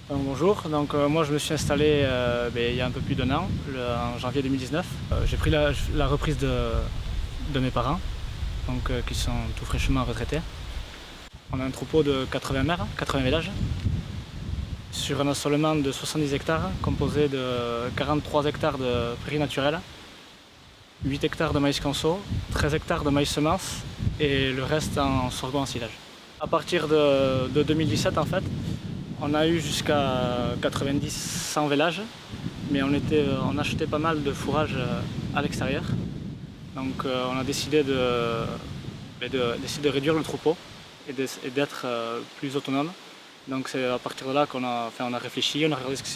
Bonjour, moi je me suis installé il y a un peu plus d'un an, en janvier 2019. J'ai pris la reprise de mes parents, qui sont tout fraîchement retraités. On a un troupeau de 80 mères, 80 villages, sur un assolement de 70 hectares, composé de 43 hectares de prairies naturelles, 8 hectares de maïs conso, 13 hectares de maïs semence et le reste en sorgho en silage. À partir de 2017 en fait, on a eu jusqu'à 90-100 vélages, mais on achetait pas mal de fourrage à l'extérieur. On a décidé de réduire le troupeau et d'être plus autonome. Donc c'est à partir de là qu'on a réfléchi, on a regardé ce qui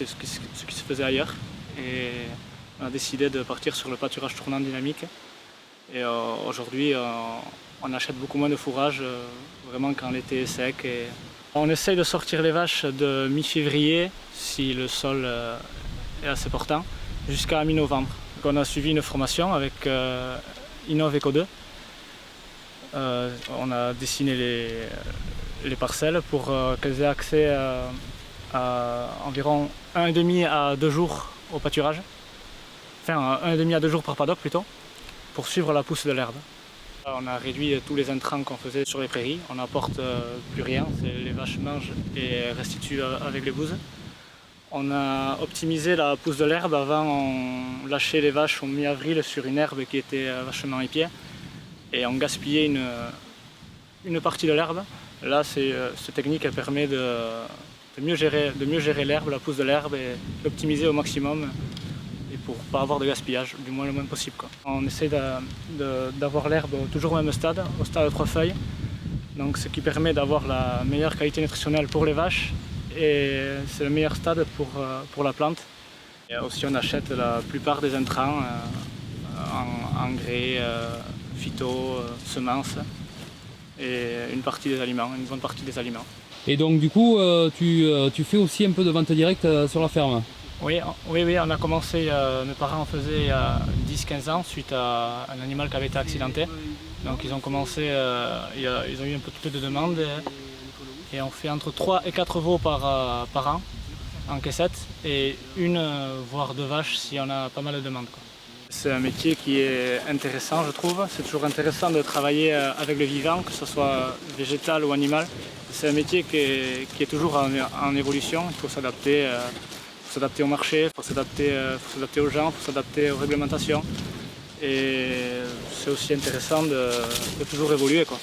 se faisait ailleurs et on a décidé de partir sur le pâturage tournant dynamique. Et aujourd'hui, on achète beaucoup moins de fourrage, vraiment quand l'été est sec. On essaye de sortir les vaches de mi-février, si le sol est assez portant, jusqu'à mi-novembre. On a suivi une formation avec Innov Eco 2. On a dessiné les parcelles pour qu'elles aient accès à environ 1,5 à 2 jours au pâturage. Enfin, 1,5 à 2 jours par paddock plutôt, pour suivre la pousse de l'herbe. On a réduit tous les intrants qu'on faisait sur les prairies, on n'apporte plus rien, les vaches mangent et restituent avec les bouses. On a optimisé la pousse de l'herbe, avant on lâchait les vaches au mi-avril sur une herbe qui était vachement épiée et on gaspillait une partie de l'herbe. Là, cette technique elle permet de mieux gérer l'herbe, la pousse de l'herbe et l'optimiser au maximum. Et pour ne pas avoir de gaspillage, du moins le moins possible, quoi. On essaie d'avoir l'herbe toujours au même stade, au stade de 3 feuilles, donc ce qui permet d'avoir la meilleure qualité nutritionnelle pour les vaches et c'est le meilleur stade pour la plante. Et aussi on achète la plupart des intrants, engrais, phyto, semences et une partie des aliments, une bonne partie des aliments. Et donc du coup, tu fais aussi un peu de vente directe sur la ferme? Oui, on a commencé, mes parents en faisaient il y a 10-15 ans suite à un animal qui avait été accidenté. Donc ils ont commencé, ils ont eu un peu plus de demandes et on fait entre 3 et 4 veaux par an en caissette et une voire 2 vaches si on a pas mal de demandes, quoi. C'est un métier qui est intéressant, je trouve. C'est toujours intéressant de travailler avec le vivant, que ce soit végétal ou animal. C'est un métier qui est toujours en évolution, il faut s'adapter. Il faut s'adapter au marché, il faut s'adapter aux gens, il faut s'adapter aux réglementations. Et c'est aussi intéressant de toujours évoluer, quoi.